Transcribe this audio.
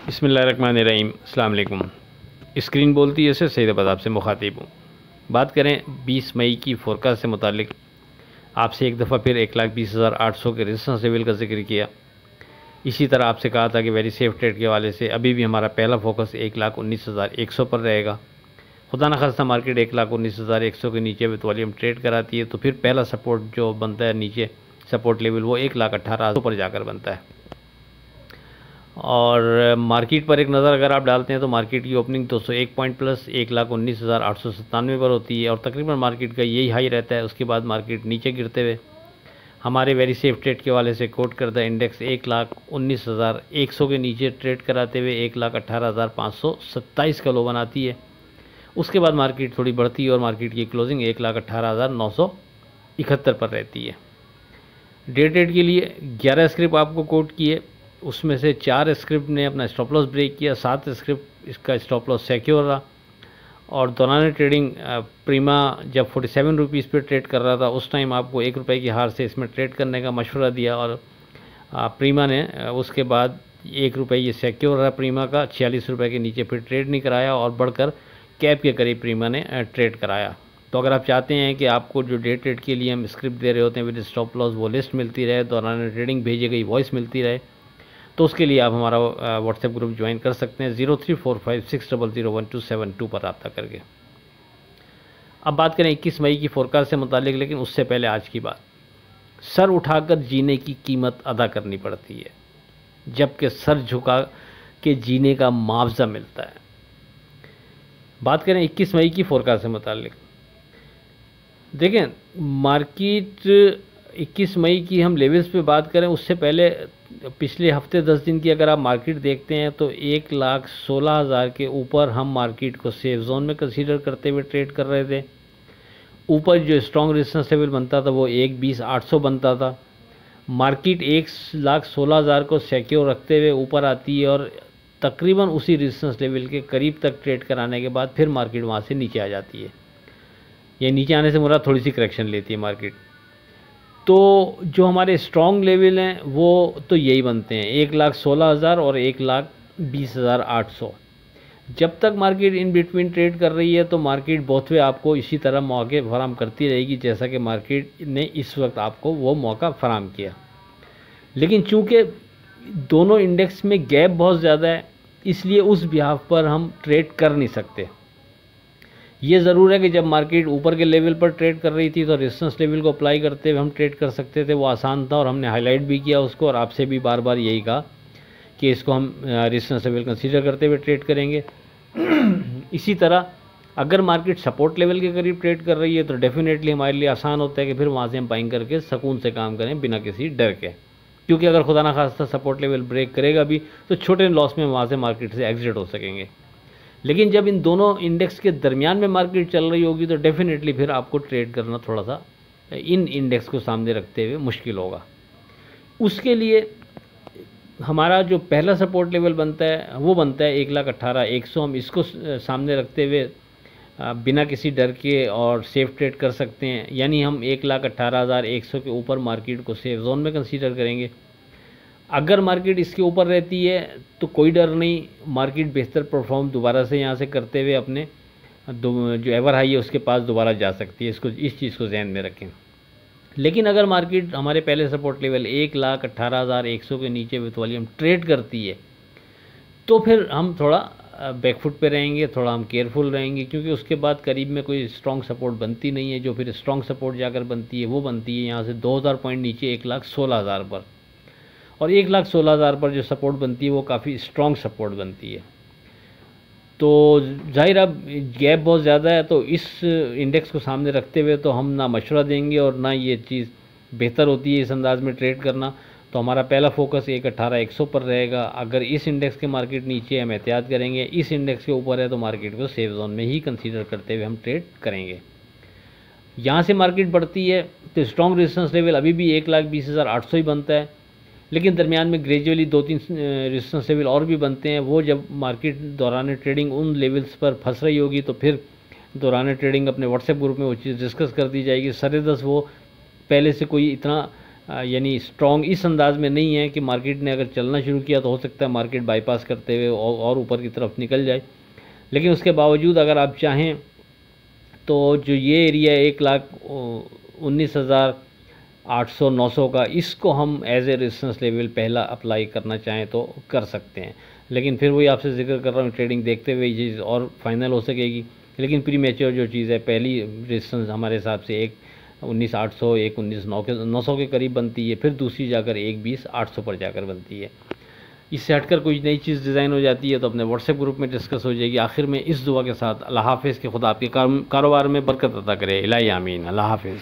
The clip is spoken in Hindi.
बिस्मिल्लाहिर्रहमानिर्रहीम। अस्सलाम वालेकुम। स्क्रीन बोलती है से सईदाबाद आपसे मुखातिब हूँ। बात करें 20 मई की फोरकास्ट से मुतालिक, आपसे एक दफ़ा फिर 1,20,800 के रेजिस्टेंस लेवल का जिक्र किया। इसी तरह आपसे कहा था कि वेरी सेफ ट्रेड के हवाले से अभी भी हमारा पहला फोकस 1,19,100 पर रहेगा। खुदा न खास्ता मार्केट 1,19,100 के नीचे विद वॉल्यूम ट्रेड कराती है तो फिर पहला सपोर्ट जो बनता है नीचे सपोर्ट लेवल वो 1,18,000 पर जाकर बनता है। और मार्केट पर एक नज़र अगर आप डालते हैं तो मार्केट की ओपनिंग 201 पॉइंट प्लस 1,19,897 पर होती है और तकरीबन मार्केट का यही हाई रहता है। उसके बाद मार्केट नीचे गिरते हुए हमारे वेरी सेफ ट्रेड के वाले से कोट करता है इंडेक्स 1,19,100 के नीचे ट्रेड कराते हुए 1,18,527 का लो बनाती है। उसके बाद मार्केट थोड़ी बढ़ती है और मार्केट की क्लोजिंग 1,18,971 पर रहती है। डे ट्रेड के लिए 11 स्क्रिप्ट आपको कोट किए, उसमें से 4 स्क्रिप्ट ने अपना स्टॉप लॉस ब्रेक किया, 7 स्क्रिप्ट इसका स्टॉप लॉस सिक्योर रहा। और दौरान ट्रेडिंग प्रीमा जब 47 रुपीज़ पर ट्रेड कर रहा था उस टाइम आपको ₹1 की हार से इसमें ट्रेड करने का मशवरा दिया और प्रीमा ने उसके बाद ₹1 ये सिक्योर रहा प्रीमा का, ₹46 के नीचे फिर ट्रेड नहीं कराया और बढ़कर कैप के करीब प्रीमा ने ट्रेड कराया। तो अगर आप चाहते हैं कि आपको जो डे ट्रेड के लिए हम स्क्रिप्ट दे रहे होते हैं विद स्टॉप लॉस वो लिस्ट मिलती रहे, दौरान ट्रेडिंग भेजी गई वॉइस मिलती रहे, तो उसके लिए आप हमारा व्हाट्सएप ग्रुप ज्वाइन कर सकते हैं 0345600127 पर रब्ता करके। अब बात करें 21 मई की फोरकास्ट से मुतालिक, लेकिन उससे पहले आज की बात। सर उठाकर जीने की कीमत अदा करनी पड़ती है, जबकि सर झुका के जीने का मुआवजा मिलता है। बात करें 21 मई की फोरकास्ट से मुतालिक, देखें मार्केट 21 मई की हम लेवल्स पे बात करें उससे पहले पिछले हफ्ते 10 दिन की अगर आप मार्केट देखते हैं तो 1,16,000 के ऊपर हम मार्केट को सेफ जोन में कंसीडर करते हुए ट्रेड कर रहे थे। ऊपर जो स्ट्रॉन्ग रेजिस्टेंस लेवल बनता था वो 1,20,800 बनता था। मार्केट 1,16,000 को सिक्योर रखते हुए ऊपर आती है और तकरीबन उसी रेजिस्टेंस लेवल के करीब तक ट्रेड कराने के बाद फिर मार्केट वहाँ से नीचे आ जाती है। ये नीचे आने से मुराद थोड़ी सी करेक्शन लेती है मार्केट। तो जो हमारे स्ट्रॉन्ग लेवल हैं वो तो यही बनते हैं 1,16,000 और 1,20,800। जब तक मार्केट इन बिटवीन ट्रेड कर रही है तो मार्केट बहुत वे आपको इसी तरह मौके फराम करती रहेगी जैसा कि मार्केट ने इस वक्त आपको वो मौका फराम किया। लेकिन चूंकि दोनों इंडेक्स में गैप बहुत ज़्यादा है इसलिए उस बिहाफ पर हम ट्रेड कर नहीं सकते। ये ज़रूर है कि जब मार्केट ऊपर के लेवल पर ट्रेड कर रही थी तो रेजिस्टेंस लेवल को अप्लाई करते हुए हम ट्रेड कर सकते थे, वो आसान था और हमने हाईलाइट भी किया उसको और आपसे भी बार बार यही कहा कि इसको हम रेजिस्टेंस लेवल कंसीडर करते हुए ट्रेड करेंगे। इसी तरह अगर मार्केट सपोर्ट लेवल के करीब ट्रेड कर रही है तो डेफिनेटली हमारे लिए आसान होता है कि फिर वहाँ से हम बाइंग करके सुकून से काम करें बिना किसी डर के, क्योंकि अगर खुदा ना खास्ता सपोर्ट लेवल ब्रेक करेगा भी तो छोटे लॉस में वहाँ से मार्केट से एग्जिट हो सकेंगे। लेकिन जब इन दोनों इंडेक्स के दरमियान में मार्केट चल रही होगी तो डेफिनेटली फिर आपको ट्रेड करना थोड़ा सा इन इंडेक्स को सामने रखते हुए मुश्किल होगा। उसके लिए हमारा जो पहला सपोर्ट लेवल बनता है वो बनता है 1,18,100। हम इसको सामने रखते हुए बिना किसी डर के और सेफ ट्रेड कर सकते हैं, यानी हम 1,18,100 के ऊपर मार्केट को सेफ जोन में कंसीडर करेंगे। अगर मार्केट इसके ऊपर रहती है तो कोई डर नहीं, मार्केट बेहतर परफॉर्म दोबारा से यहाँ से करते हुए अपने जो एवर हाई है उसके पास दोबारा जा सकती है। इसको इस चीज़ को जहन में रखें। लेकिन अगर मार्केट हमारे पहले सपोर्ट लेवल 1,18,100 के नीचे विथ वॉल्यूम ट्रेड करती है तो फिर हम थोड़ा बैकफुट पे रहेंगे, थोड़ा हम केयरफुल रहेंगे, क्योंकि उसके बाद करीब में कोई स्ट्रॉन्ग सपोर्ट बनती नहीं है। जो फिर स्ट्रॉन्ग सपोर्ट जाकर बनती है वो बनती है यहाँ से 2,000 पॉइंट नीचे 1,16,000 पर, और 1,16,000 पर जो सपोर्ट बनती है वो काफ़ी स्ट्रॉन्ग सपोर्ट बनती है। तो जाहिर अब गैप बहुत ज़्यादा है तो इस इंडेक्स को सामने रखते हुए तो हम ना मशवरा देंगे और ना ये चीज़ बेहतर होती है इस अंदाज में ट्रेड करना। तो हमारा पहला फोकस 1,18,100 पर रहेगा। अगर इस इंडेक्स के मार्केट नीचे हम एहतियात करेंगे, इस इंडेक्स के ऊपर है तो मार्केट को सेफ जोन में ही कंसीडर करते हुए हम ट्रेड करेंगे। यहाँ से मार्केट बढ़ती है तो स्ट्रॉन्ग रेजिस्टेंस लेवल अभी भी 1,20,800 ही बनता है, लेकिन दरमियान में ग्रेजुअली 2-3 रेजिस्टेंस लेवल और भी बनते हैं। वो जब मार्केट दौरान ट्रेडिंग उन लेवल्स पर फंस रही होगी तो फिर दौरान ट्रेडिंग अपने व्हाट्सएप ग्रुप में वो चीज़ डिस्कस कर दी जाएगी। 10:30 वो पहले से कोई इतना यानी स्ट्रॉन्ग इस अंदाज में नहीं है कि मार्केट ने अगर चलना शुरू किया तो हो सकता है मार्केट बाईपास करते हुए और ऊपर की तरफ निकल जाए। लेकिन उसके बावजूद अगर आप चाहें तो जो ये एरिया 1,19,800-900 का, इसको हम एज ए रेजिस्टेंस लेवल पहला अप्लाई करना चाहें तो कर सकते हैं। लेकिन फिर वही आपसे जिक्र कर रहा हूँ, ट्रेडिंग देखते हुए ये चीज़ और फाइनल हो सकेगी। लेकिन प्री मैच्योर जो चीज़ है, पहली रेजिस्टेंस हमारे हिसाब से 1,19,800, 1,19,900 के करीब बनती है, फिर दूसरी जाकर 1,20,800 पर जाकर बनती है। इससे हटकर कोई नई चीज़ डिज़ाइन हो जाती है तो अपने व्हाट्सएप ग्रुप में डिस्कस हो जाएगी। आखिर में इस दुआ के साथ, अल्लाह हाफ़िज़, के खुदा आपके कारोबार में बरकत अता करे। इलाही आमीन। अल्लाह हाफ़िज़।